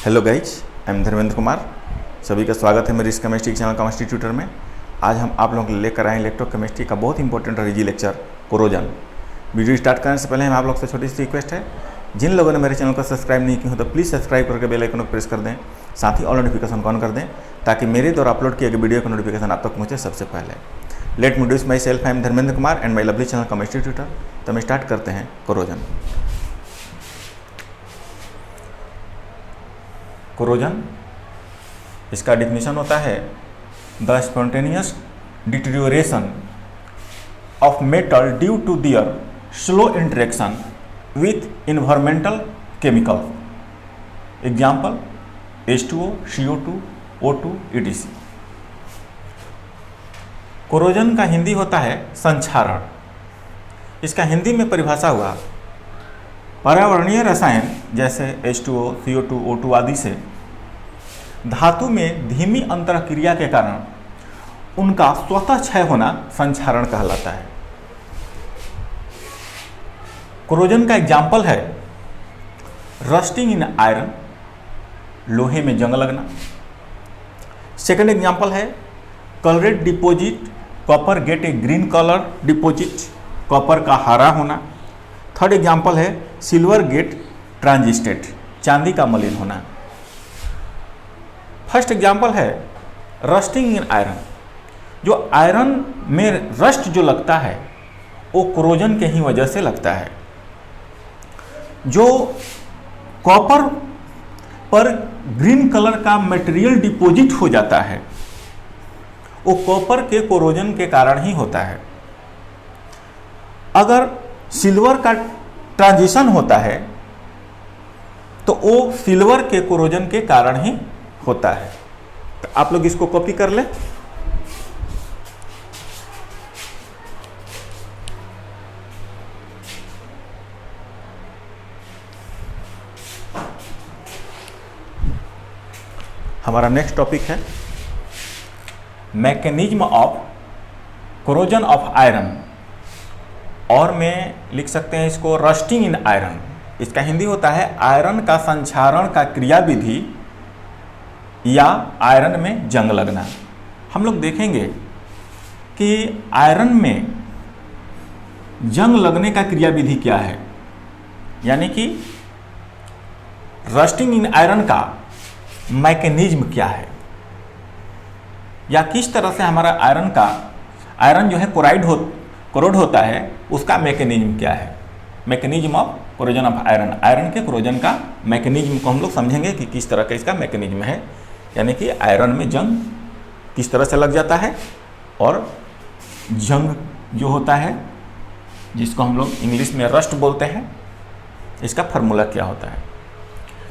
Hello guys, I am Dharmendra Kumar. सभी का स्वागत है मेरे इस केमिस्ट्री चैनल केमिस्ट्री ट्यूटर में। आज हम आप लोगों के लिए लेकर आए इलेक्ट्रोकेमिस्ट्री का बहुत इंपॉर्टेंट रिजी लेक्चर कोरोजन। वीडियो स्टार्ट करने से पहले हम आप लोग से छोटी सी रिक्वेस्ट है, जिन लोगों ने मेरे चैनल को सब्सक्राइब नहीं किया हो तो प्लीज़ सब्सक्राइब करके बेल आइकन को प्रेस कर दें, साथ ही ऑल नोटिफिकेशन ऑन कर दें ताकि मेरे द्वारा अपलोड किए गए वीडियो का नोटिफिकेशन आप तक पहुँचे सबसे पहले। Let me introduce my self, I am Dharmendra Kumar and my lovely channel chemistry tutor. तो हम स्टार्ट करते हैं कोरोजन। कोरोजन इसका डिफिनीशन होता है the spontaneous deterioration of metal due to their slow interaction with environmental chemical. Example H2O, CO2, O2 etc। Corrosion का हिंदी होता है संक्षारण। इसका हिंदी में परिभाषा हुआ पर्यावरणीय रसायन जैसे H2O, CO2, O2 आदि से धातु में धीमी अंतरक्रिया के कारण उनका स्वतः क्षय होना संक्षारण कहलाता है। कोरोजन का एग्जाम्पल है रस्टिंग इन आयरन, लोहे में जंग लगना। सेकंड एग्जाम्पल है कलरेड डिपोजिट, कॉपर गेट ए ग्रीन कलर डिपोजिट, कॉपर का हरा होना। थर्ड एग्जाम्पल है सिल्वर गेट ट्रांजिस्टेड, चांदी का मलिन होना। फर्स्ट एग्जाम्पल है रस्टिंग इन आयरन, जो आयरन में रस्ट जो लगता है वो कोरोजन के ही वजह से लगता है। जो कॉपर पर ग्रीन कलर का मटेरियल डिपॉजिट हो जाता है वो कॉपर के कोरोजन के कारण ही होता है। अगर सिल्वर का ट्रांजिशन होता है तो वो सिल्वर के कोरोजन के कारण ही होता है। तो आप लोग इसको कॉपी कर ले। हमारा नेक्स्ट टॉपिक है mechanism of corrosion of iron, और में लिख सकते हैं इसको रस्टिंग इन आयरन। इसका हिंदी होता है आयरन का संक्षारण का क्रियाविधि या आयरन में जंग लगना। हम लोग देखेंगे कि आयरन में जंग लगने का क्रियाविधि क्या है, यानी कि रस्टिंग इन आयरन का मैकेनिज्म क्या है, या किस तरह से हमारा आयरन जो है कोरोड होता है उसका मैकेनिज्म क्या है। Mechanism of corrosion of iron, iron के कोरोजन का मैकेनिज्म को हम लोग समझेंगे कि किस तरह का इसका मैकेनिज्म है, यानी कि आयरन में जंग किस तरह से लग जाता है, और जंग जो होता है जिसको हम लोग इंग्लिश में रस्ट बोलते हैं, इसका फार्मूला क्या होता है।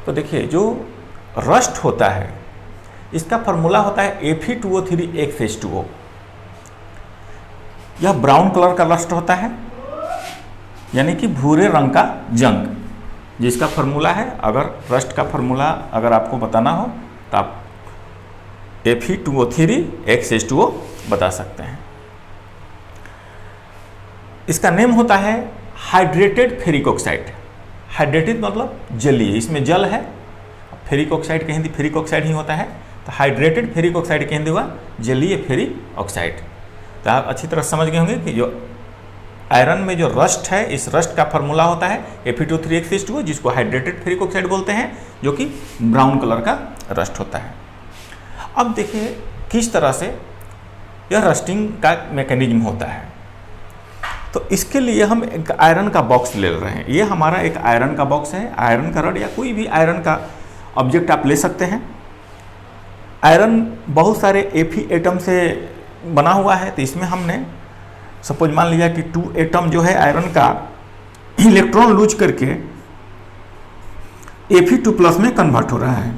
तो देखिए, जो रस्ट होता है इसका फार्मूला होता है Fe2O3H2O। यह ब्राउन कलर का रस्ट होता है, यानी कि भूरे रंग का जंग, जिसका फार्मूला है, अगर रस्ट का फार्मूला अगर आपको बताना हो तो आप Fe2O3H2O बता सकते हैं। इसका नेम होता है हाइड्रेटेड फेरिक ऑक्साइड। हाइड्रेटेड मतलब जलीय, इसमें जल है। फेरिक ऑक्साइड के हिंदी फेरिक ऑक्साइड ही होता है, तो हाइड्रेटेड फेरिक ऑक्साइड के हिंदी हुआ जलीय फेरिक ऑक्साइड। तो आप अच्छी तरह समझ गए होंगे कि जो आयरन में जो रस्ट है, इस रस्ट का फार्मूला होता है Fe2O3H2O, जिसको हाइड्रेटेड फेरिक ऑक्साइड बोलते हैं, जो कि ब्राउन कलर का रस्ट होता है। अब देखिए किस तरह से यह रस्टिंग का मैकेनिज्म होता है। तो इसके लिए हम एक आयरन का बॉक्स ले रहे हैं। ये हमारा एक आयरन का बॉक्स है। आयरन का रड या कोई भी आयरन का ऑब्जेक्ट आप ले सकते हैं। आयरन बहुत सारे Fe एटम से बना हुआ है, तो इसमें हमने सपोज मान लिया कि 2 एटम जो है आयरन का इलेक्ट्रॉन लूज करके Fe2+ में कन्वर्ट हो रहा है।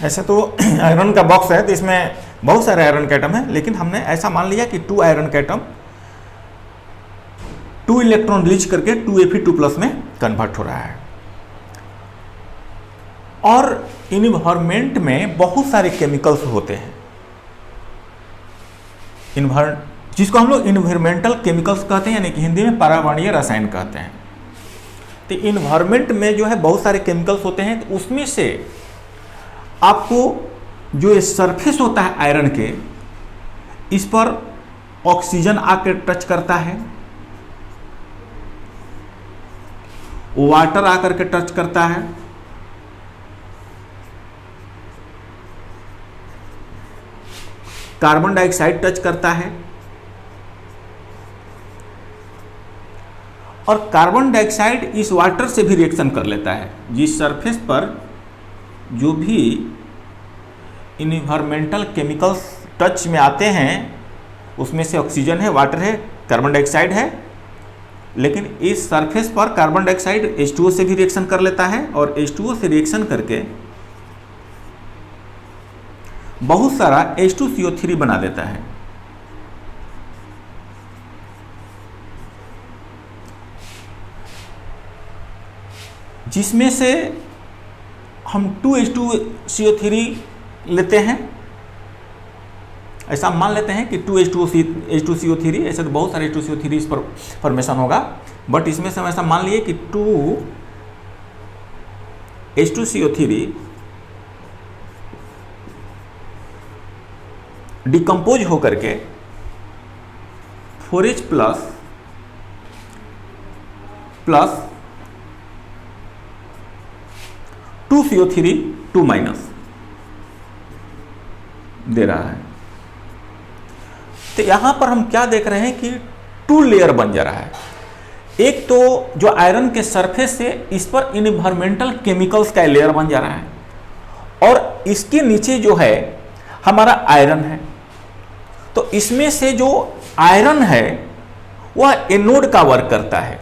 ऐसे तो आयरन का बॉक्स है, तो इसमें बहुत सारे आयरन के एटम है, लेकिन हमने ऐसा मान लिया कि 2 आयरन के एटम 2 इलेक्ट्रॉन रिलीज करके 2Fe2+ में कन्वर्ट हो रहा है। और इन्वायरमेंट में बहुत सारे केमिकल्स होते हैं। जिसको हम लोग इन्वायरमेंटल केमिकल्स कहते हैं, यानी कि हिंदी में पर्यावरणीय रसायन कहते हैं। तो इन्वायरमेंट में जो है बहुत सारे केमिकल्स होते हैं, तो उसमें से आपको जो ये सरफेस होता है आयरन के, इस पर ऑक्सीजन आकर टच करता है, वाटर आकर के टच करता है, कार्बन डाइऑक्साइड टच करता है, और कार्बन डाइऑक्साइड इस वाटर से भी रिएक्शन कर लेता है। जिस सरफेस पर जो भी इन्वायरमेंटल केमिकल्स टच में आते हैं उसमें से ऑक्सीजन है, वाटर है, कार्बन डाइऑक्साइड है, लेकिन इस सरफेस पर कार्बन डाइऑक्साइड H2O से भी रिएक्शन कर लेता है, और H2O से रिएक्शन करके बहुत सारा H2CO3 बना देता है। जिसमें से हम 2H2CO3 लेते हैं। ऐसा मान लेते हैं कि 2H2CO3, ऐसे तो बहुत सारे H2CO3 इस पर फॉर्मेशन होगा, बट इसमें से हम ऐसा मान लिए कि 2H2CO3 डिकम्पोज होकर के 4H प्लस 2CO3 2 माइनस दे रहा है। तो यहां पर हम क्या देख रहे हैं कि 2 लेयर बन जा रहा है। एक तो जो आयरन के सरफेस से इस पर इन्वायरमेंटल केमिकल्स का लेयर बन जा रहा है, और इसके नीचे जो है हमारा आयरन है। तो इसमें से जो आयरन है वह एनोड का वर्क करता है।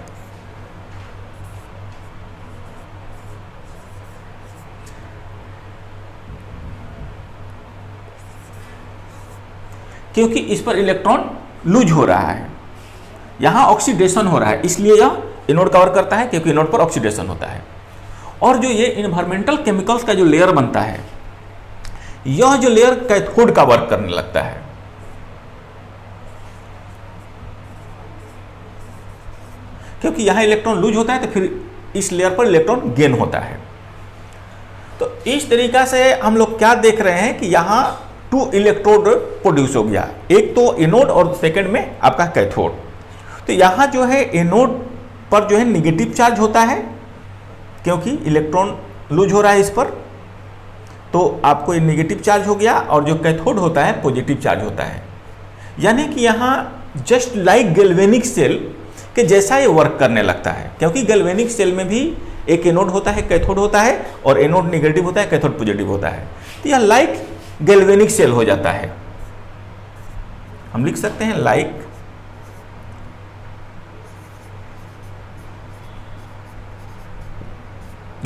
क्योंकि इस पर इलेक्ट्रॉन लूज हो रहा है, यहां ऑक्सीडेशन हो रहा है, इसलिए यह एनोड का वर्क करता है, क्योंकि एनोड पर ऑक्सीडेशन होता है। और जो ये इन्वायरमेंटल केमिकल्स का जो लेयर बनता है, यह जो लेयर कैथोड का वर्क करने लगता है। क्योंकि यहां इलेक्ट्रॉन लूज होता है, तो फिर इस लेयर पर इलेक्ट्रॉन गेन होता है। तो इस तरीका से हम लोग क्या देख रहे हैं कि यहां 2 इलेक्ट्रोड प्रोड्यूस हो गया, एक तो एनोड और सेकंड में आपका कैथोड। तो यहां जो है एनोड पर जो है निगेटिव चार्ज होता है, क्योंकि इलेक्ट्रॉन लूज हो रहा है इस पर, तो आपको ये निगेटिव चार्ज हो गया, और जो कैथोड होता है पॉजिटिव चार्ज होता है। यानी कि यहाँ जस्ट लाइक गैल्वेनिक सेल के जैसा ये वर्क करने लगता है, क्योंकि गैल्वेनिक सेल में भी एक एनोड होता है, कैथोड होता है, और एनोड निगेटिव होता है, कैथोड पॉजिटिव होता है। तो यह लाइक गैल्वेनिक सेल हो जाता है। हम लिख सकते हैं लाइक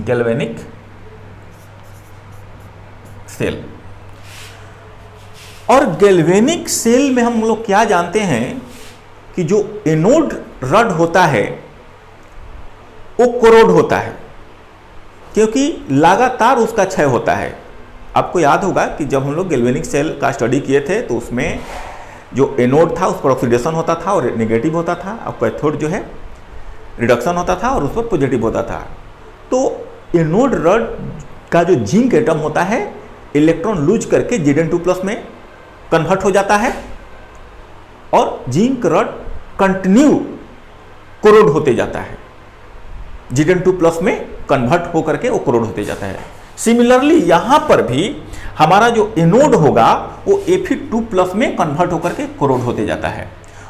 गैल्वेनिक सेल। और गैल्वेनिक सेल में हम लोग क्या जानते हैं कि जो एनोड रड होता है वो कोरोड होता है, क्योंकि लगातार उसका क्षय होता है। आपको याद होगा कि जब हम लोग गैल्वेनिक सेल का स्टडी किए थे, तो उसमें जो एनोड था उस पर ऑक्सीडेशन होता था और नेगेटिव होता था, और कैथोड जो है रिडक्शन होता था और उस पर पॉजिटिव होता था। तो एनोड रड का जो जिंक एटम होता है, इलेक्ट्रॉन लूज करके Zn2+ में कन्वर्ट हो जाता है, और जिंक रड कंटिन्यू कोरोड होते जाता है, Zn2+ में कन्वर्ट होकर के वो कोरोड होते जाता है। सिमिलरली यहां पर भी हमारा जो एनोड होगा वो Fe2+ में कन्वर्ट होकर के कोरोड होते जाता है,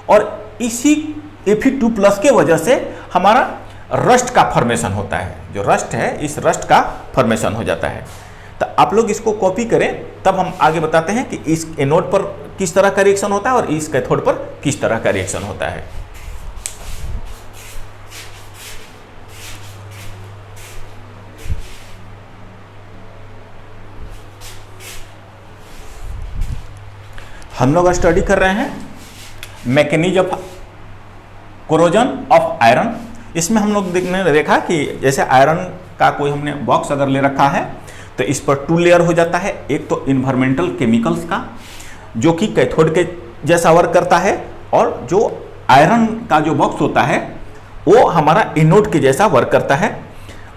और इसी Fe2+ के वजह से हमारा रस्ट का फॉर्मेशन होता है। जो रस्ट है, इस रस्ट का फॉर्मेशन हो जाता है। तो आप लोग इसको कॉपी करें, तब हम आगे बताते हैं कि इस एनोड पर किस तरह का रिएक्शन होता है और इस कैथोड पर किस तरह का रिएक्शन होता है। हम लोग स्टडी कर रहे हैं mechanism of corrosion of iron. इसमें हम लोग देखा कि जैसे आयरन का कोई हमने बॉक्स अगर ले रखा है, तो इस पर 2 लेयर हो जाता है। एक तो इन्वायरमेंटल केमिकल्स का, जो कि कैथोड के जैसा वर्क करता है, और जो आयरन का जो बॉक्स होता है वो हमारा एनोड के जैसा वर्क करता है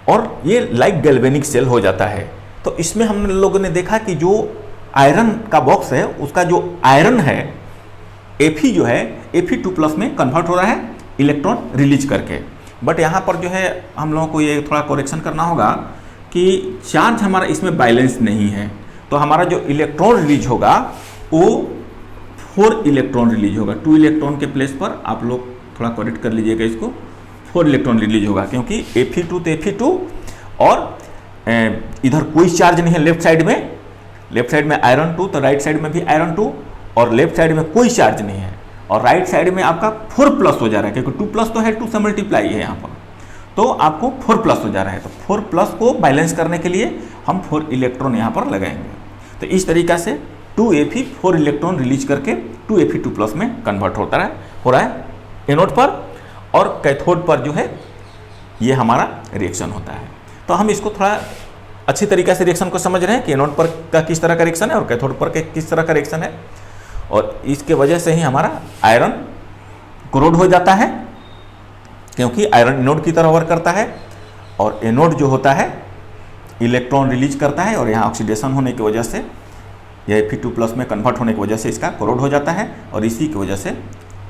और ये लाइक गैल्वेनिक सेल हो जाता है। तो इसमें हम लोगों ने देखा कि जो आयरन का बॉक्स है उसका जो आयरन है Fe जो है Fe2+ में कन्वर्ट हो रहा है इलेक्ट्रॉन रिलीज करके। बट यहाँ पर जो है हम लोगों को ये थोड़ा करेक्शन करना होगा कि चार्ज हमारा इसमें बैलेंस नहीं है, तो हमारा जो इलेक्ट्रॉन रिलीज होगा वो 4 इलेक्ट्रॉन रिलीज होगा। 2 इलेक्ट्रॉन के प्लेस पर आप लोग थोड़ा करेक्ट कर लीजिएगा इसको, 4 इलेक्ट्रॉन रिलीज होगा, क्योंकि Fe2 तो Fe2 और इधर कोई चार्ज नहीं है लेफ्ट साइड में आयरन 2, तो राइट साइड में भी आयरन 2 और लेफ्ट साइड में कोई चार्ज नहीं है और राइट साइड में आपका 4+ हो जा रहा है, क्योंकि 2+ तो है, 2 से मल्टीप्लाई है यहाँ पर, तो आपको 4+ हो जा रहा है। तो 4+ को बैलेंस करने के लिए हम 4 इलेक्ट्रॉन यहाँ पर लगाएंगे। तो इस तरीका से 2Fe 4 इलेक्ट्रॉन रिलीज करके 2Fe2+ में कन्वर्ट हो रहा है एनोड पर, और कैथोड पर जो है ये हमारा रिएक्शन होता है। तो हम इसको थोड़ा अच्छी तरीके से रिएक्शन को समझ रहे हैं कि एनोड पर का किस तरह का रिएक्शन है और कैथोड पर के किस तरह का रिएक्शन है, और इसके वजह से ही हमारा आयरन क्रोड हो जाता है, क्योंकि आयरन एनोड की तरह वर्क करता है और एनोड जो होता है इलेक्ट्रॉन रिलीज करता है और यहाँ ऑक्सीडेशन होने की वजह से यह Fe2+ में कन्वर्ट होने की वजह से इसका क्रोड हो जाता है और इसी की वजह से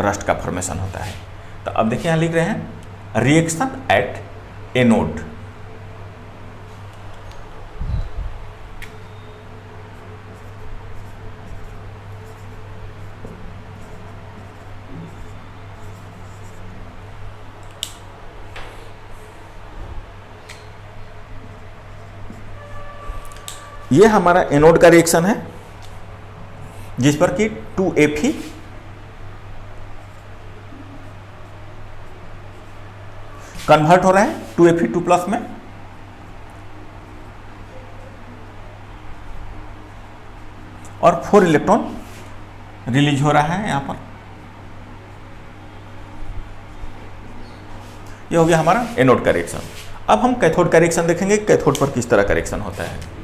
रस्ट का फॉर्मेशन होता है। तो अब देखिए यहाँ लिख रहे हैं रिएक्शन एट एनोड। ये हमारा एनोड का रिएक्शन है जिस पर कि 2Fe कन्वर्ट हो रहा है 2Fe2+ में, और 4 इलेक्ट्रॉन रिलीज हो रहा है यहां पर। ये हो गया हमारा एनोड का रिएक्शन। अब हम कैथोड का रिएक्शन देखेंगे, कैथोड पर किस तरह का रिएक्शन होता है।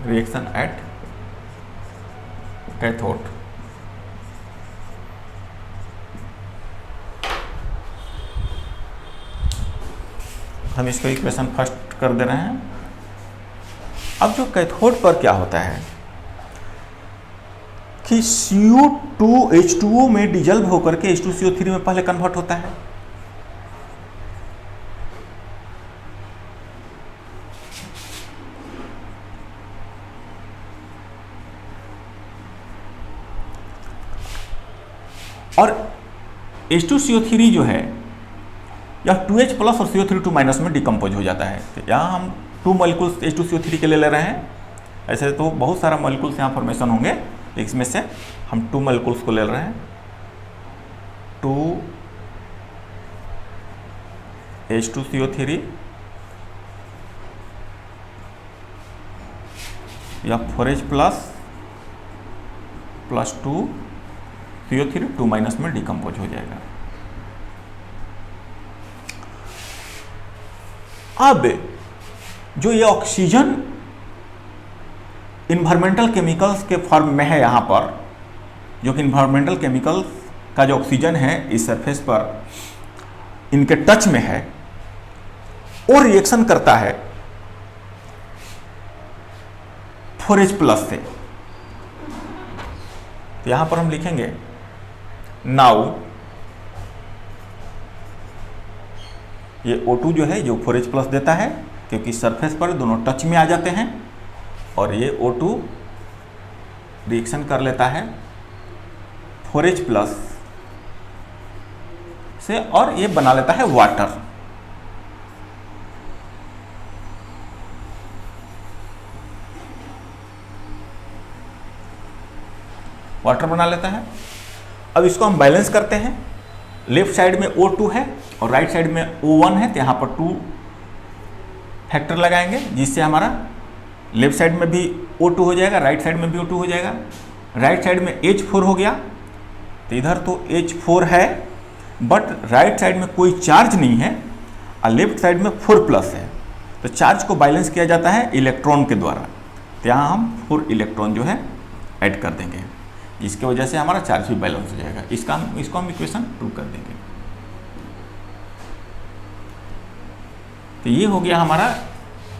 Reaction at cathode. हम इसको इक्वेशन फर्स्ट कर दे रहे हैं। अब जो कैथोड पर क्या होता है कि CO2H2O में डिजल्व होकर के H2CO3 में पहले कन्वर्ट होता है। और H2CO3 जो है यह 2H+ और CO3 में डिकम्पोज हो जाता है। तो यहाँ हम 2 मॉलिक्यूल्स H2CO3 के ले रहे हैं, ऐसे तो बहुत सारा मॉलिक्यूल्स यहाँ फॉर्मेशन होंगे, इसमें से हम 2 मॉलिक्यूल्स को ले रहे हैं। 2H2CO3 या 4H+ + 2CO3 2- में डिकम्पोज हो जाएगा। अब जो ये ऑक्सीजन इन्वायरमेंटल केमिकल्स के फॉर्म में है, यहाँ पर जो कि इन्वायरमेंटल केमिकल्स का जो ऑक्सीजन है इस सरफेस पर इनके टच में है, वो रिएक्शन करता है 4H+ से। तो यहां पर हम लिखेंगे नाउ ये O2 जो है जो 4H+ देता है, क्योंकि सरफेस पर दोनों टच में आ जाते हैं, और ये O2 रिएक्शन कर लेता है 4H+ से और ये बना लेता है वाटर। वाटर बना लेता है। अब इसको हम बैलेंस करते हैं। लेफ्ट साइड में O2 है और राइट साइड में O1 है, तो यहाँ पर 2 फैक्टर लगाएंगे, जिससे हमारा लेफ्ट साइड में भी O2 हो जाएगा, राइट साइड में भी O2 हो जाएगा। राइट साइड में H4 हो गया, तो इधर तो H4 है बट राइट साइड में कोई चार्ज नहीं है और लेफ्ट साइड में 4+ है। तो चार्ज को बैलेंस किया जाता है इलेक्ट्रॉन के द्वारा। तो यहाँ हम 4 इलेक्ट्रॉन जो है ऐड कर देंगे, जिसकी वजह से हमारा चार्ज भी बैलेंस हो जाएगा। इसको हम इक्वेशन 2 कर देंगे। तो ये हो गया हमारा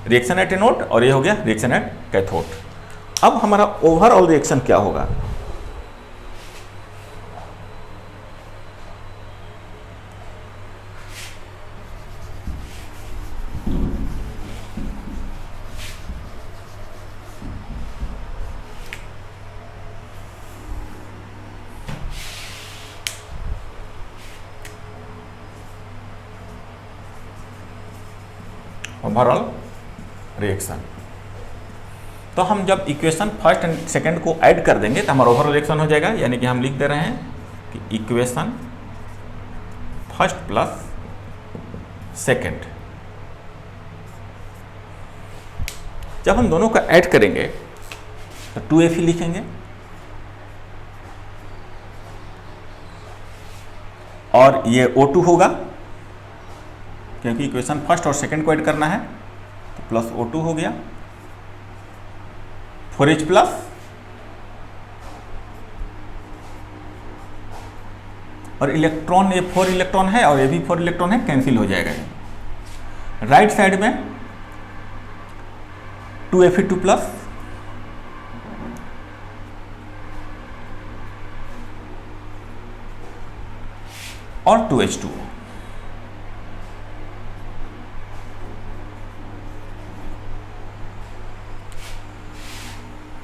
रिएक्शन एट एनोड और ये हो गया रिएक्शन एट कैथोड। अब हमारा ओवरऑल रिएक्शन क्या होगा? ओवरऑल रिएक्शन, तो हम जब इक्वेशन फर्स्ट एंड सेकंड को ऐड कर देंगे तो हमारा ओवरऑल रिएक्शन हो जाएगा। यानी कि हम लिख दे रहे हैं कि इक्वेशन फर्स्ट प्लस सेकंड, जब हम दोनों को ऐड करेंगे तो 2Fe लिखेंगे और ये O2 होगा, क्योंकि इक्वेशन फर्स्ट और सेकंड को ऐड करना है, तो प्लस O2 हो गया, 4H प्लस और इलेक्ट्रॉन, ये 4 इलेक्ट्रॉन है और ये भी 4 इलेक्ट्रॉन है, कैंसिल हो जाएगा। राइट साइड में 2Fe2 प्लस और 2H2O।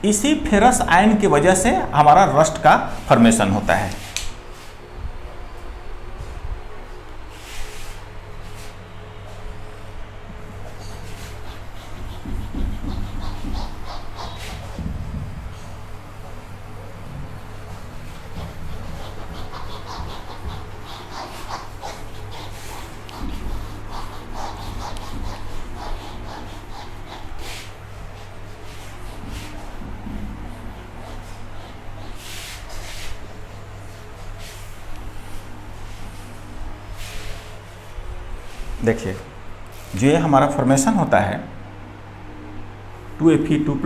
इसी फेरस आयन की वजह से हमारा रस्ट का फॉर्मेशन होता है। देखिए, जो ये हमारा फॉर्मेशन होता है 2Fe2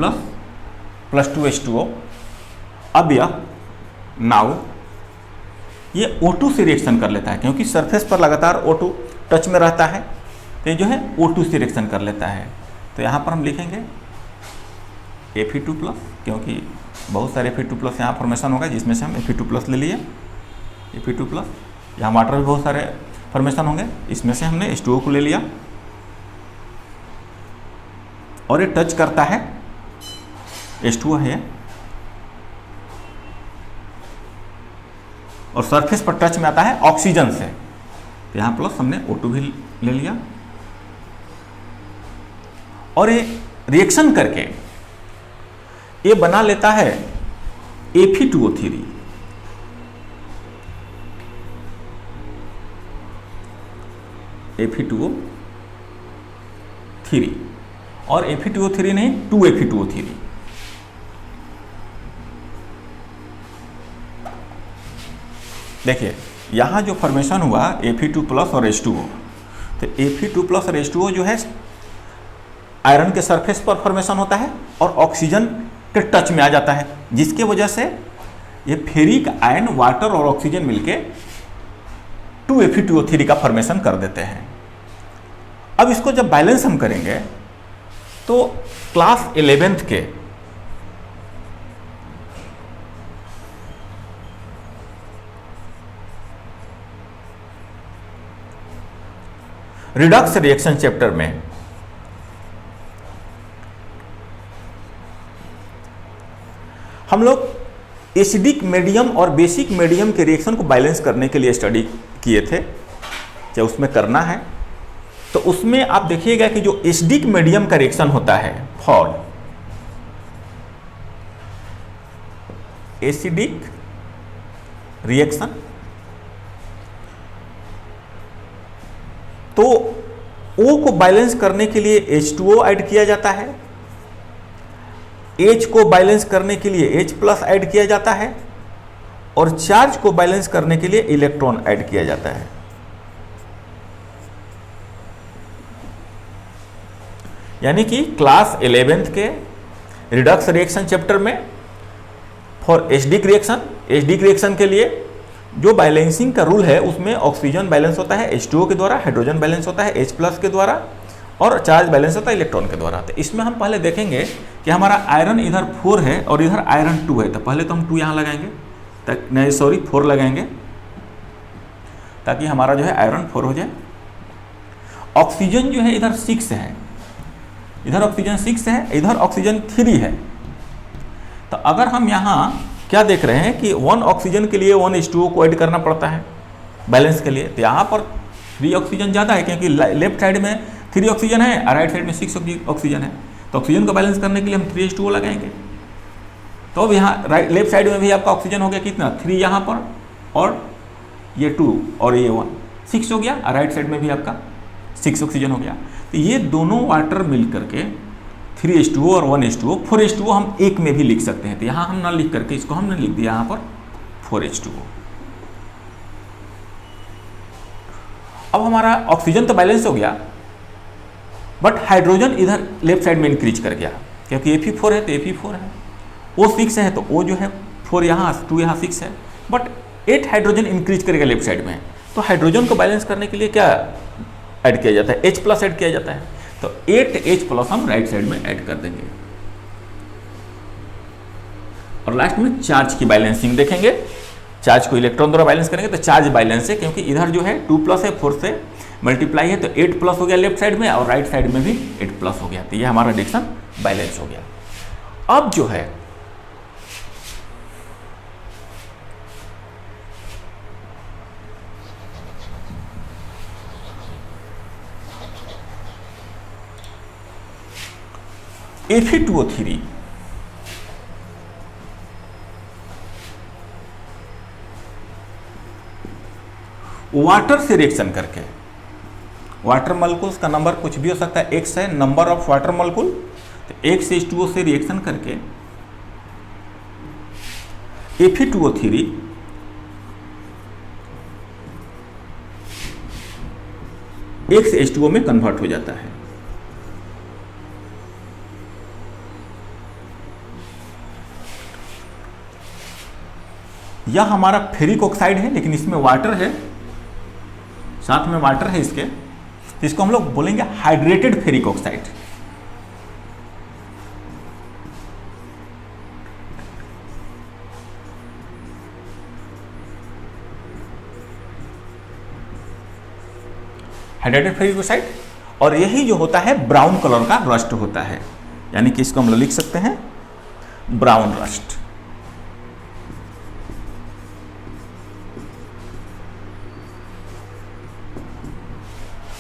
प्लस 2H2O, अब यह नाउ ये O2 से रिएक्शन कर लेता है, क्योंकि सरफेस पर लगातार O2 टच में रहता है, तो ये जो है O2 से रिएक्शन कर लेता है। तो यहाँ पर हम लिखेंगे Fe2 प्लस, क्योंकि बहुत सारे Fe2 प्लस यहाँ फॉर्मेशन होगा, जिसमें से हम Fe2 प्लस ले लिए, Fe2 प्लस। यहाँ वाटर भी बहुत सारे फॉर्मेशन होंगे, इसमें से हमने H2O को ले लिया और ये टच करता है, H2O है और सरफेस पर टच में आता है ऑक्सीजन से, तो यहाँ प्लस हमने O2 भी ले लिया और ये रिएक्शन करके ये बना लेता है Fe2O3। Fe2O3 और Fe2O3 नहीं, 2Fe2O3। देखिए, यहाँ जो फॉर्मेशन हुआ Fe2 प्लस और H2O, तो Fe2 प्लस और H2O जो है आयरन के सरफेस पर फॉर्मेशन होता है और ऑक्सीजन के टच में आ जाता है, जिसके वजह से ये फेरिक आयन वाटर और ऑक्सीजन मिलके 2Fe2O3 का फॉर्मेशन कर देते हैं। अब इसको जब बैलेंस हम करेंगे तो क्लास 11th के रिडक्स रिएक्शन चैप्टर में हम लोग एसिडिक मीडियम और बेसिक मीडियम के रिएक्शन को बैलेंस करने के लिए स्टडी किए थे, चाहे उसमें करना है तो उसमें आप देखिएगा कि जो एसिडिक मीडियम का रिएक्शन होता है फॉर एसिडिक रिएक्शन, तो O को बैलेंस करने के लिए H2O ऐड किया जाता है, H को बैलेंस करने के लिए H प्लस ऐड किया जाता है और चार्ज को बैलेंस करने के लिए इलेक्ट्रॉन ऐड किया जाता है। यानी कि क्लास 11th के रिडक्स रिएक्शन चैप्टर में for acidic reaction, acidic reaction के लिए जो बैलेंसिंग का रूल है उसमें ऑक्सीजन बैलेंस होता है H2O के द्वारा, हाइड्रोजन बैलेंस होता है H+ के द्वारा और चार्ज बैलेंस होता है इलेक्ट्रॉन के द्वारा। तो इसमें हम पहले देखेंगे कि हमारा आयरन इधर 4 है और इधर आयरन 2 है। तो पहले तो हम 2 यहाँ लगाएंगे, नहीं सॉरी 4 लगाएंगे ताकि हमारा जो है आयरन 4 हो जाए। ऑक्सीजन जो है इधर 6 है, इधर ऑक्सीजन 6 है, इधर ऑक्सीजन 3 है। तो अगर हम यहाँ क्या देख रहे हैं कि 1 ऑक्सीजन के लिए 1 H2O को ऐड करना पड़ता है बैलेंस के लिए। तो यहाँ पर 3 ऑक्सीजन ज़्यादा है क्योंकि लेफ्ट साइड में 3 ऑक्सीजन है और राइट साइड में 6 ऑक्सीजन है। तो ऑक्सीजन को बैलेंस करने के लिए हम 3 H2O लगाएंगे। तो अब यहाँ लेफ्ट साइड में भी आपका ऑक्सीजन हो गया कितना, 3 यहाँ पर और ये 2 और ये 1, 6 हो गया। और राइट साइड में भी आपका 6 ऑक्सीजन हो गया। तो ये दोनों वाटर मिल करके 3 H2O और 1 H2O, 4 H2O हम एक में भी लिख सकते हैं। तो यहाँ हम ना लिख करके इसको हमने लिख दिया यहाँ पर 4 H2O। अब हमारा ऑक्सीजन तो बैलेंस हो गया, बट हाइड्रोजन इधर लेफ्ट साइड में इंक्रीज कर गया क्योंकि Fe4 है तो Fe4 है, O6 है तो O जो है 4 यहाँ 2 यहाँ 6 है, बट 8 हाइड्रोजन इंक्रीज करेगा लेफ्ट साइड में। तो हाइड्रोजन को बैलेंस करने के लिए क्या ऐड किया जाता है, H+ ऐड किया जाता है। तो 8H+ हम राइट साइड में ऐड कर देंगे। और लास्ट में चार्ज की बैलेंसिंग देखेंगे। चार्ज को इलेक्ट्रॉन द्वारा बैलेंस करेंगे तो चार्ज बैलेंस है क्योंकि इधर जो है 2+ है, 4 से मल्टीप्लाई है तो 8+ हो गया लेफ्ट साइड में और राइट साइड में भी 8+ हो गया। तो ये हमारा रिएक्शन बैलेंस हो गया। अब जो है Fe2O3 वाटर से रिएक्शन करके, वाटर मॉलिक्यूल्स का नंबर कुछ भी हो सकता है, X है नंबर ऑफ वाटर मॉलिक्यूल। तो X H2O से रिएक्शन करके Fe2O3 X H2O में कन्वर्ट हो जाता है। यह हमारा फेरिक ऑक्साइड है लेकिन इसमें वाटर है, साथ में वाटर है इसके, तो इसको हम लोग बोलेंगे hydrated ferric oxide. Hydrated ferric oxide. और यही जो होता है ब्राउन कलर का रस्ट होता है, यानी कि इसको हम लोग लिख सकते हैं ब्राउन रस्ट।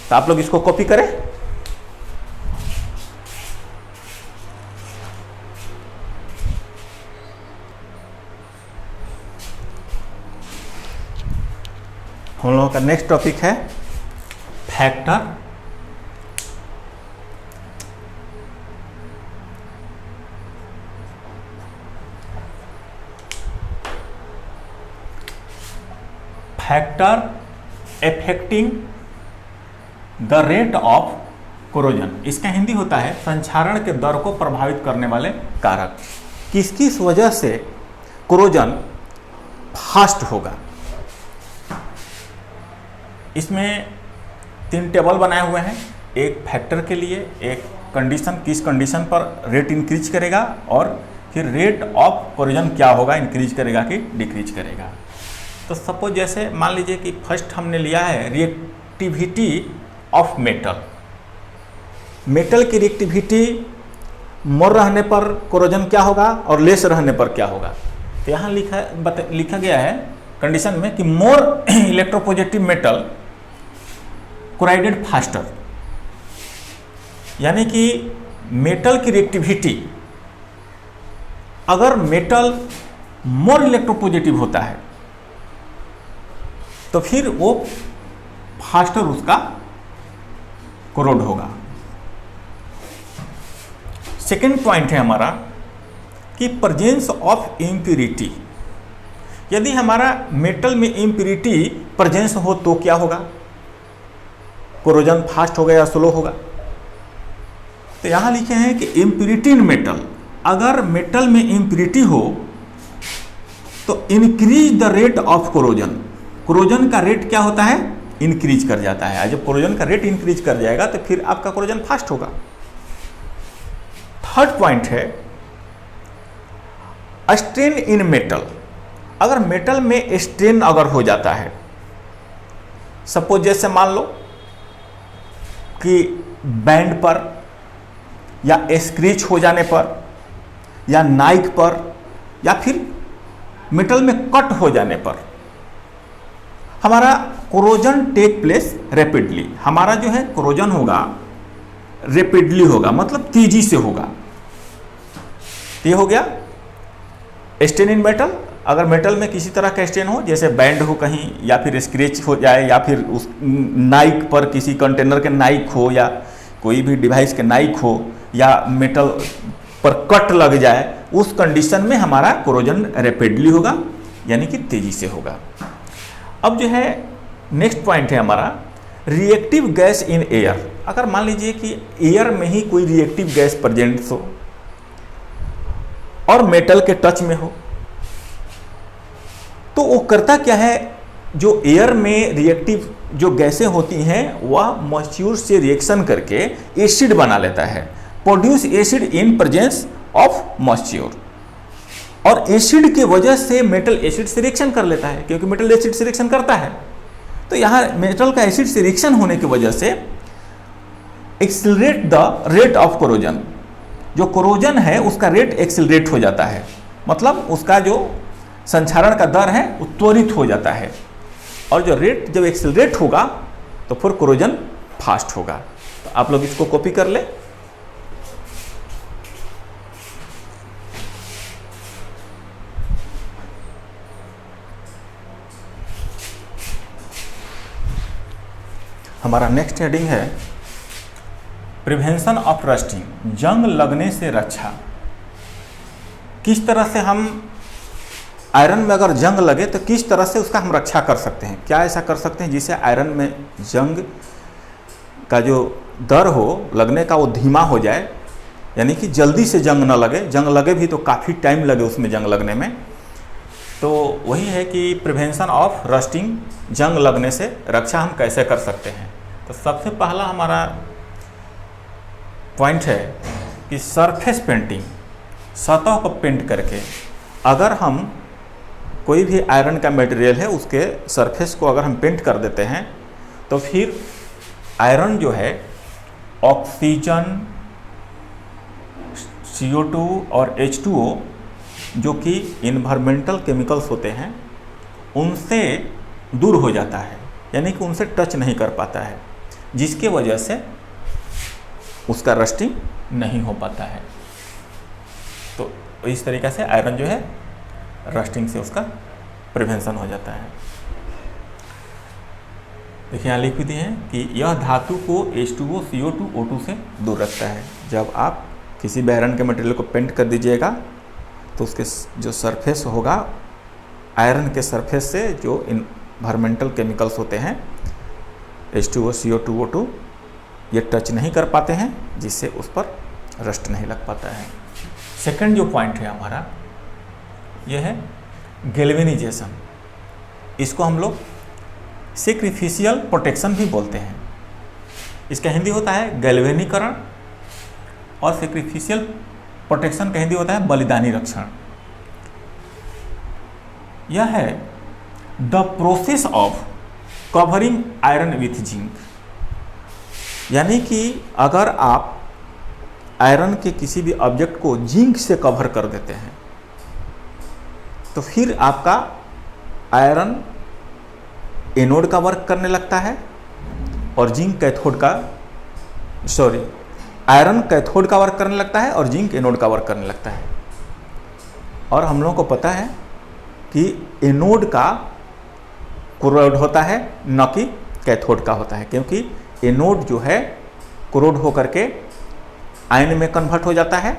तो आप लोग इसको कॉपी करें। हम लोगों का नेक्स्ट टॉपिक है factor affecting the rate of corrosion. इसका हिंदी होता है संक्षारण के दर को प्रभावित करने वाले कारक। किस किस वजह से कोरोजन फास्ट होगा। इसमें 3 टेबल बनाए हुए हैं, एक फैक्टर के लिए, एक कंडीशन किस कंडीशन पर रेट इंक्रीज करेगा और फिर रेट ऑफ कोरोजन क्या होगा, इंक्रीज करेगा कि डिक्रीज करेगा। तो सपोज जैसे मान लीजिए कि फर्स्ट हमने लिया है रिएक्टिविटी ऑफ मेटल। मेटल की रिएक्टिविटी मोर रहने पर कोरोजन क्या होगा और लेस रहने पर क्या होगा। तो यहाँ लिखा गया है कंडीशन में कि मोर इलेक्ट्रोपॉजिटिव मेटल कोराइडेड फास्टर, यानी कि मेटल की रिएक्टिविटी, अगर मेटल मोर इलेक्ट्रोपॉजिटिव होता है तो फिर वो फास्टर उसका कोरोड होगा। सेकेंड पॉइंट है हमारा कि प्रेजेंस ऑफ इम्प्यूरिटी। यदि हमारा मेटल में इम्प्यूरिटी प्रेजेंस हो तो क्या होगा, कोरोजन फास्ट होगा या स्लो होगा। तो यहां लिखे हैं कि इम्प्यूरिटी इन मेटल अगर मेटल में इम्प्योरिटी हो तो increase the rate of corrosion, corrosion का रेट क्या होता है, इंक्रीज कर जाता है। जब कोरोजन का रेट इंक्रीज कर जाएगा तो फिर आपका कोरोजन फास्ट होगा। थर्ड पॉइंट है स्ट्रेन इन मेटल। अगर मेटल में स्ट्रेन अगर हो जाता है, सपोज जैसे मान लो कि बैंड पर या स्क्रैच हो जाने पर या नाइक पर या फिर मेटल में कट हो जाने पर हमारा कोरोजन टेक प्लेस रैपिडली। हमारा जो है कोरोजन होगा रैपिडली होगा, मतलब तेजी से होगा। ये हो गया स्टेन इन मेटल। अगर मेटल में किसी तरह का स्टेन हो, जैसे बैंड हो कहीं या फिर स्क्रैच हो जाए या फिर उस नाइक पर किसी कंटेनर के नाइक हो या कोई भी डिवाइस के नाइक हो या मेटल पर कट लग जाए, उस कंडीशन में हमारा कोरोजन रैपिडली होगा, यानी कि तेजी से होगा। अब जो है नेक्स्ट पॉइंट है हमारा रिएक्टिव गैस इन एयर। अगर मान लीजिए कि एयर में ही कोई रिएक्टिव गैस प्रेजेंट हो और मेटल के टच में हो, तो वो करता क्या है, जो एयर में रिएक्टिव जो गैसें होती हैं वह मॉइस्चर से रिएक्शन करके एसिड बना लेता है, produce acid in presence of moisture. और एसिड के वजह से मेटल एसिड से रिएक्शन कर लेता है, क्योंकि मेटल एसिड से रिएक्शन करता है। तो यहाँ मेटल का एसिड से रिएक्शन होने की वजह से accelerate the rate of corrosion, जो कोरोजन है उसका रेट एक्सिलरेट हो जाता है, मतलब उसका जो संक्षारण का दर है वो त्वरित हो जाता है। और जो रेट जब एक्सिलरेट होगा तो फिर कोरोजन फास्ट होगा। तो आप लोग इसको कॉपी कर ले। हमारा नेक्स्ट हेडिंग है प्रिवेंशन ऑफ रस्टिंग, जंग लगने से रक्षा। किस तरह से हम आयरन में अगर जंग लगे तो किस तरह से उसका हम रक्षा कर सकते हैं, क्या ऐसा कर सकते हैं जिससे आयरन में जंग का जो दर हो लगने का वो धीमा हो जाए, यानी कि जल्दी से जंग न लगे, जंग लगे भी तो काफ़ी टाइम लगे उसमें जंग लगने में। तो वही है कि प्रिवेंशन ऑफ रस्टिंग, जंग लगने से रक्षा हम कैसे कर सकते हैं। तो सबसे पहला हमारा पॉइंट है कि सरफेस पेंटिंग, सतह को पेंट करके अगर हम कोई भी आयरन का मटेरियल है उसके सरफेस को अगर हम पेंट कर देते हैं तो फिर आयरन जो है ऑक्सीजन, CO2 और H2O जो कि इन्वायरमेंटल केमिकल्स होते हैं उनसे दूर हो जाता है, यानी कि उनसे टच नहीं कर पाता है, जिसके वजह से उसका रस्टिंग नहीं हो पाता है। तो इस तरीक़े से आयरन जो है रस्टिंग से उसका प्रिवेंशन हो जाता है। देखिए यहाँ लिख दिए हैं कि यह धातु को H2O, CO2, O2 से दूर रखता है। जब आप किसी भी आयरन के मटेरियल को पेंट कर दीजिएगा तो उसके जो सरफेस होगा आयरन के सरफेस से जो इन्वायरमेंटल केमिकल्स होते हैं H2O, CO2, O2 ये टच नहीं कर पाते हैं, जिससे उस पर रस्ट नहीं लग पाता है। सेकंड जो पॉइंट है हमारा यह है गैल्वेनाइजेशन। इसको हम लोग सैक्रिफिशियल प्रोटेक्शन भी बोलते हैं। इसका हिंदी होता है गैल्वेनीकरण और सैक्रिफिशियल प्रोटेक्शन का हिंदी होता है बलिदानी रक्षण। यह है the process of covering iron with zinc, यानी कि अगर आप आयरन के किसी भी ऑब्जेक्ट को जिंक से कवर कर देते हैं तो फिर आपका आयरन एनोड का वर्क करने लगता है और जिंक कैथोड का आयरन कैथोड का वर्क करने लगता है और जिंक एनोड का वर्क करने लगता है। और हम लोगों को पता है कि एनोड का कोरोड होता है न कि कैथोड का होता है, क्योंकि एनोड जो है कोरोड होकर के आयन में कन्वर्ट हो जाता है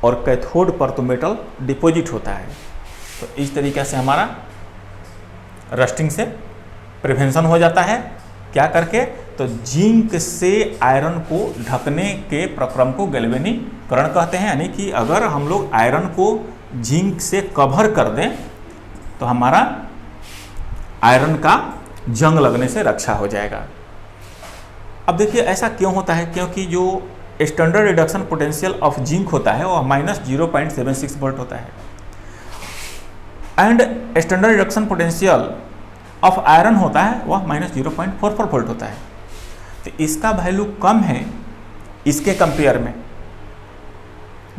और कैथोड पर तो मेटल डिपॉजिट होता है। तो इस तरीके से हमारा रस्टिंग से प्रिवेंशन हो जाता है, क्या करके तो जिंक से आयरन को ढकने के प्रक्रम को गैल्वेनीकरण कहते हैं। यानी कि अगर हम लोग आयरन को जिंक से कवर कर दें तो हमारा आयरन का जंग लगने से रक्षा हो जाएगा। अब देखिए ऐसा क्यों होता है, क्योंकि जो standard reduction potential of zinc होता है वो -0.76 वोल्ट होता है and standard reduction potential of iron होता है वह -0.44 वोल्ट होता है। तो इसका वैल्यू कम है इसके कंपेयर में,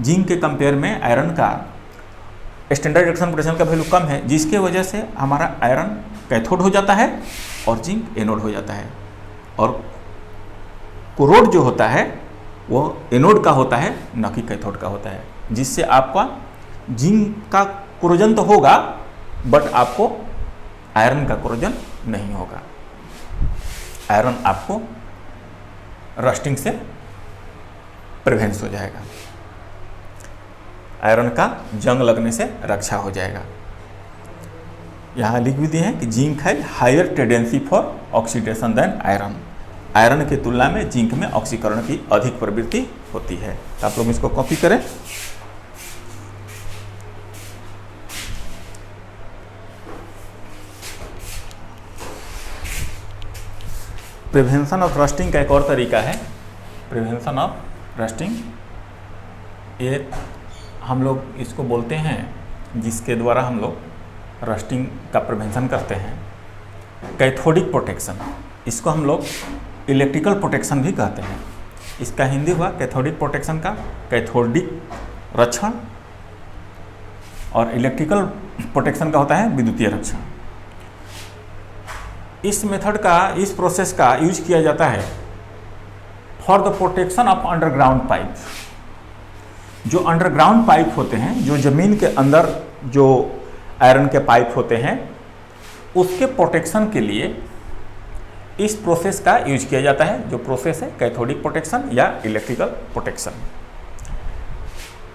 जिंक के कंपेयर में आयरन का स्टैंडर्ड रिडक्शन पोटेंशियल का वैल्यू कम है, जिसके वजह से हमारा आयरन कैथोड हो जाता है और जिंक एनोड हो जाता है। और कोरोड जो होता है वो एनोड का होता है न कि कैथोड का होता है, जिससे आपका जिंक का कोरोजन तो होगा बट आपको आयरन का कोरोजन नहीं होगा। आयरन आपको रस्टिंग से प्रिवेंस हो जाएगा, आयरन का जंग लगने से रक्षा हो जाएगा। यहाँ लिख भी दिए हैं कि जिंक है higher tendency for oxidation than iron. Iron की तुलना में जिंक में ऑक्सीकरण की अधिक प्रवृत्ति होती है। तो आप लोग इसको कॉपी करें। प्रिवेंशन ऑफ रस्टिंग का एक और तरीका है, प्रिवेंशन ऑफ रस्टिंग। ये हम लोग इसको बोलते हैं जिसके द्वारा हम लोग रस्टिंग का प्रिवेंशन करते हैं, कैथोडिक प्रोटेक्शन। इसको हम लोग इलेक्ट्रिकल प्रोटेक्शन भी कहते हैं। इसका हिंदी हुआ कैथोडिक प्रोटेक्शन का कैथोडिक रक्षण, और इलेक्ट्रिकल प्रोटेक्शन का होता है विद्युतीय रक्षण। इस मेथड का, इस प्रोसेस का यूज किया जाता है for the protection of underground pipe. जो अंडरग्राउंड पाइप होते हैं, जो जमीन के अंदर जो आयरन के पाइप होते हैं, उसके प्रोटेक्शन के लिए इस प्रोसेस का यूज किया जाता है, जो प्रोसेस है कैथोडिक प्रोटेक्शन या इलेक्ट्रिकल प्रोटेक्शन।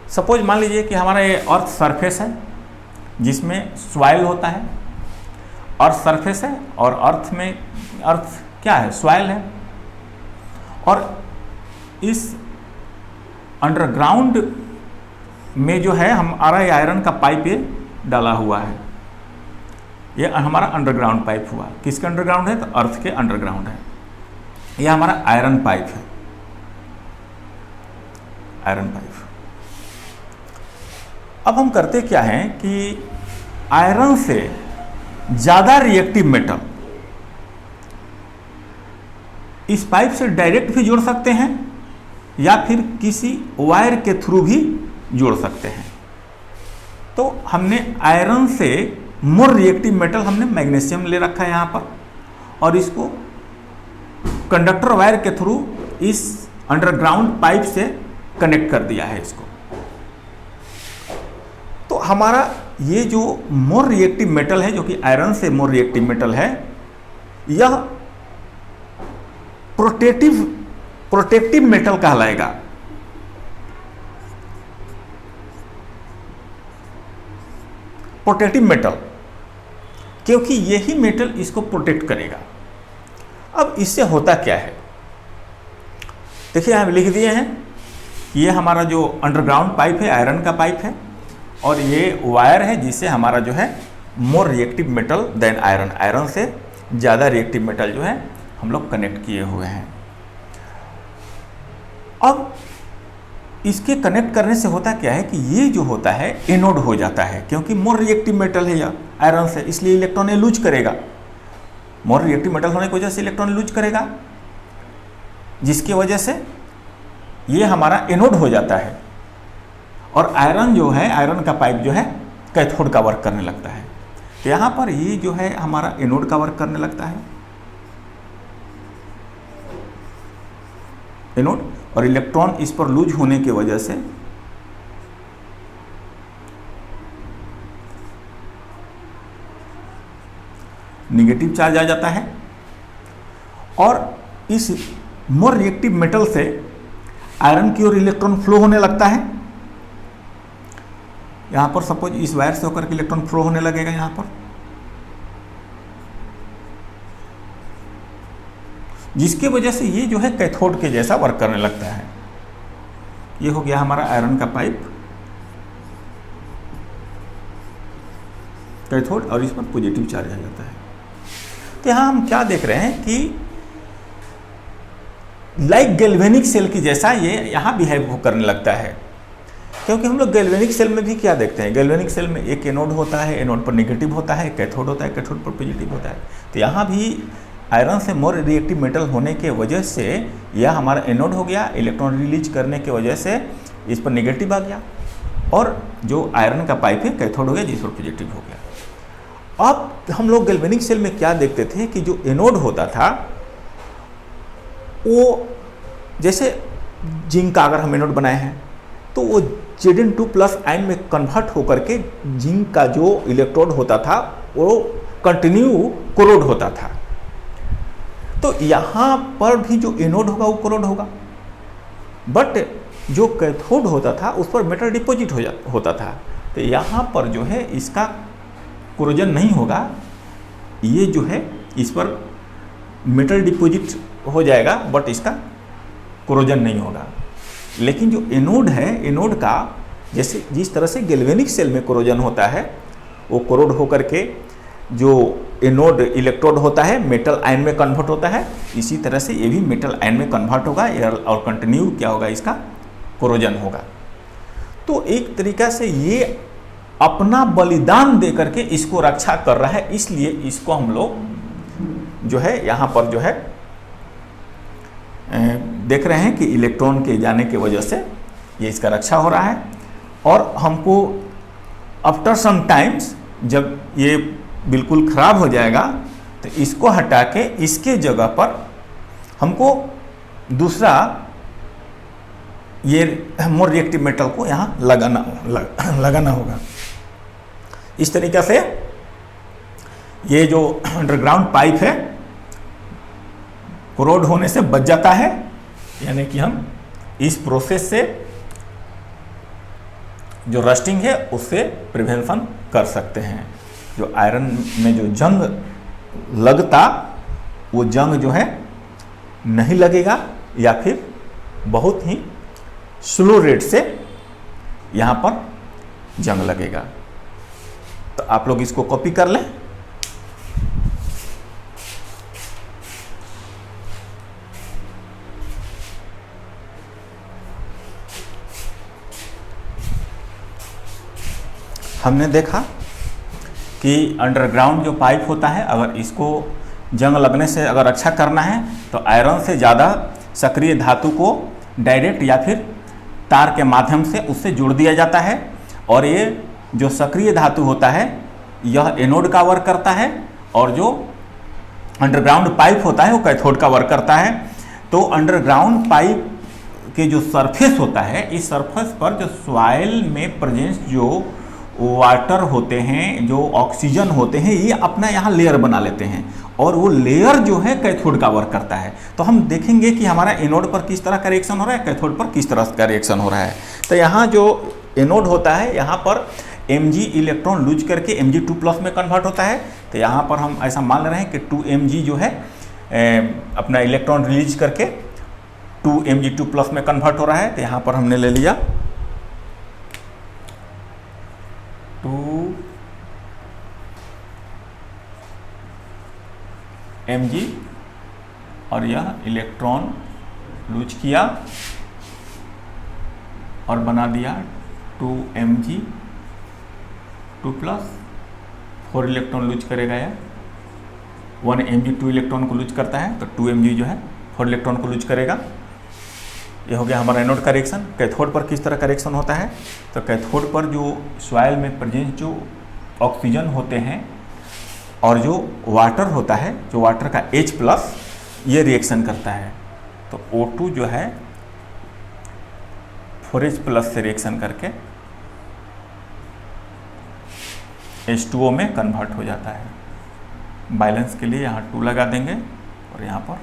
सपोज मान लीजिए कि हमारा ये अर्थ सरफेस है जिसमें सॉइल होता है, अर्थ सरफेस है और अर्थ में, अर्थ क्या है, सॉइल है, और इस अंडरग्राउंड में जो है हमारा आयरन का पाइप ये डाला हुआ है। ये हमारा अंडरग्राउंड पाइप हुआ। किसके अंडरग्राउंड है? तो अर्थ के अंडरग्राउंड है। यह हमारा आयरन पाइप है, आयरन पाइप। अब हम करते क्या हैं कि आयरन से ज़्यादा रिएक्टिव मेटल इस पाइप से डायरेक्ट भी जोड़ सकते हैं या फिर किसी वायर के थ्रू भी जोड़ सकते हैं। तो हमने आयरन से मोर रिएक्टिव मेटल हमने मैग्नीशियम ले रखा है यहाँ पर, और इसको कंडक्टर वायर के थ्रू इस अंडरग्राउंड पाइप से कनेक्ट कर दिया है इसको। तो हमारा ये जो मोर रिएक्टिव मेटल है, जो कि आयरन से मोर रिएक्टिव मेटल है, यह प्रोटेक्टिव मेटल कहलाएगा। प्रोटेक्टिव मेटल, क्योंकि यही मेटल इसको प्रोटेक्ट करेगा। अब इससे होता क्या है, देखिए हम लिख दिए हैं कि ये हमारा जो अंडरग्राउंड पाइप है आयरन का पाइप है, और ये वायर है जिससे हमारा जो है more reactive metal than iron, iron से ज़्यादा रिएक्टिव मेटल जो है हम लोग कनेक्ट किए हुए हैं। अब इसके कनेक्ट करने से होता क्या है कि ये जो होता है एनोड हो जाता है, क्योंकि मोर रिएक्टिव मेटल है या आयरन से, इसलिए इलेक्ट्रॉन लूज करेगा। मोर रिएक्टिव मेटल होने की वजह से इलेक्ट्रॉन लूज करेगा, जिसकी वजह से ये हमारा एनोड हो जाता है, और आयरन जो है, आयरन का पाइप जो है कैथोड का वर्क करने लगता है। तो यहाँ पर ये जो है हमारा एनोड का वर्क करने लगता है, एनोड, और इलेक्ट्रॉन इस पर लूज होने की वजह से निगेटिव चार्ज आ जाता है, और इस मोर रिएक्टिव मेटल से आयरन की ओर इलेक्ट्रॉन फ्लो होने लगता है। यहां पर सपोज इस वायर से होकर के इलेक्ट्रॉन फ्लो होने लगेगा यहां पर, जिसके वजह से ये जो है कैथोड के जैसा वर्क करने लगता है। ये हो गया हमारा आयरन का पाइप, कैथोड, और इस पर पॉजिटिव चार्ज आ जाता है। तो यहाँ हम क्या देख रहे हैं कि लाइक गैल्वेनिक सेल की जैसा ये यहाँ बिहेव करने लगता है, क्योंकि हम लोग गैल्वेनिक सेल में भी क्या देखते हैं, गैल्वेनिक सेल में एक एनोड होता है, एनोड पर नेगेटिव होता है, कैथोड होता है, कैथोड पर पॉजिटिव होता है। तो यहाँ भी आयरन से मोर रिएक्टिव मेटल होने के वजह से यह हमारा एनोड हो गया, इलेक्ट्रॉन रिलीज करने की वजह से इस पर नेगेटिव आ गया, और जो आयरन का पाइप है कैथोड हो गया जिस पर पॉजिटिव हो गया। अब हम लोग गैल्वेनिक सेल में क्या देखते थे कि जो एनोड होता था वो, जैसे जिंक का अगर हम एनोड बनाए हैं तो वो Zn2+ आयन में कन्वर्ट होकर के जिंक का जो इलेक्ट्रोड होता था वो कंटिन्यू कोरोड होता था। तो यहाँ पर भी जो एनोड होगा वो कोरोड होगा, बट जो कैथोड होता था उस पर मेटल डिपॉजिट होता था। तो यहाँ पर जो है इसका कोरोजन नहीं होगा, ये जो है इस पर मेटल डिपॉजिट हो जाएगा बट इसका कोरोजन नहीं होगा। लेकिन जो एनोड है, एनोड का जैसे जिस तरह से गैल्वेनिक सेल में कोरोजन होता है वो कोरोड होकर के जो एनोड इलेक्ट्रोड होता है मेटल आयन में कन्वर्ट होता है, इसी तरह से ये भी मेटल आयन में कन्वर्ट होगा और कंटिन्यू क्या होगा, इसका कोरोजन होगा। तो एक तरीका से ये अपना बलिदान दे करके इसको रक्षा कर रहा है, इसलिए इसको हम लोग जो है यहाँ पर जो है देख रहे हैं कि इलेक्ट्रॉन के जाने की वजह से ये इसका रक्षा हो रहा है। और हमको आफ्टर सम टाइम्स जब ये बिल्कुल ख़राब हो जाएगा तो इसको हटा के इसके जगह पर हमको दूसरा ये मोर रिएक्टिव मेटल को यहाँ लगाना होगा। इस तरीक़े से ये जो अंडरग्राउंड पाइप है कोरोड होने से बच जाता है, यानी कि हम इस प्रोसेस से जो रस्टिंग है उससे प्रिवेंशन कर सकते हैं। जो आयरन में जो जंग लगता वो जंग जो है नहीं लगेगा या फिर बहुत ही स्लो रेट से यहाँ पर जंग लगेगा। तो आप लोग इसको कॉपी कर लें। हमने देखा कि अंडरग्राउंड जो पाइप होता है अगर इसको जंग लगने से अगर रक्षा करना है तो आयरन से ज़्यादा सक्रिय धातु को डायरेक्ट या फिर तार के माध्यम से उससे जोड़ दिया जाता है, और ये जो सक्रिय धातु होता है यह एनोड का वर्क करता है और जो अंडरग्राउंड पाइप होता है वो कैथोड का वर्क करता है। तो अंडरग्राउंड पाइप के जो सरफेस होता है, इस सरफेस पर जो सॉइल में प्रेजेंस जो वाटर होते हैं, जो ऑक्सीजन होते हैं, ये अपना यहाँ लेयर बना लेते हैं और वो लेयर जो है कैथोड का वर्क करता है। तो हम देखेंगे कि हमारा एनोड पर किस तरह का रिएक्शन हो रहा है, कैथोड पर किस तरह का रिएक्शन हो रहा है। तो यहाँ जो एनोड होता है यहाँ पर Mg इलेक्ट्रॉन लूज करके Mg2+ में कन्वर्ट होता है। तो यहाँ पर हम ऐसा मान रहे हैं कि 2Mg जो है अपना इलेक्ट्रॉन रिलीज करके 2Mg2+ में कन्वर्ट हो रहा है। तो यहाँ पर हमने ले लिया 2Mg और यह इलेक्ट्रॉन लूज किया और बना दिया 2Mg2+, 4 इलेक्ट्रॉन लूज करेगा या 1Mg 2 इलेक्ट्रॉन को लूज करता है तो 2Mg जो है 4 इलेक्ट्रॉन को लूज करेगा। ये हो गया हमारा एनोड का रिएक्शन। कैथोड पर किस तरह का रिएक्शन होता है, तो कैथोड पर जो सॉइल में प्रेजेंट जो ऑक्सीजन होते हैं और जो वाटर होता है, जो वाटर का H+, ये रिएक्शन करता है। तो O2 जो है 4H+ से रिएक्शन करके H2O में कन्वर्ट हो जाता है। बैलेंस के लिए यहाँ 2 लगा देंगे और यहाँ पर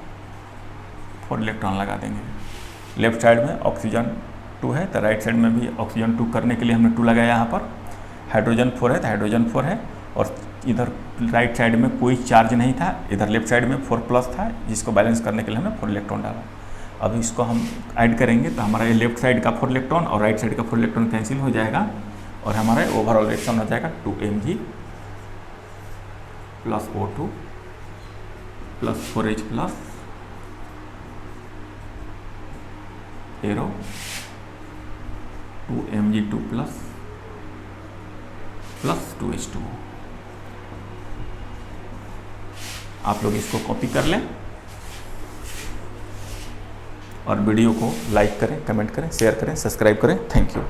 4 इलेक्ट्रॉन लगा देंगे। लेफ्ट साइड में ऑक्सीजन 2 है तो राइट साइड में भी ऑक्सीजन 2 करने के लिए हमने 2 लगाया। यहाँ पर हाइड्रोजन 4 है तो हाइड्रोजन 4 है और इधर राइट साइड में कोई चार्ज नहीं था, इधर लेफ्ट साइड में 4+ था, जिसको बैलेंस करने के लिए हमने 4 इलेक्ट्रॉन डाला। अब इसको हम ऐड करेंगे तो हमारा ये लेफ्ट साइड का 4 इलेक्ट्रॉन और राइट साइड का 4 इलेक्ट्रॉन कैंसिल हो जाएगा और हमारा ओवरऑल रिएक्शन हो जाएगा 2Mg plus O2 plus 4H plus arrow 2Mg2 plus 2H2O। आप लोग इसको कॉपी कर लें और वीडियो को लाइक करें, कमेंट करें, शेयर करें, सब्सक्राइब करें। Thank you.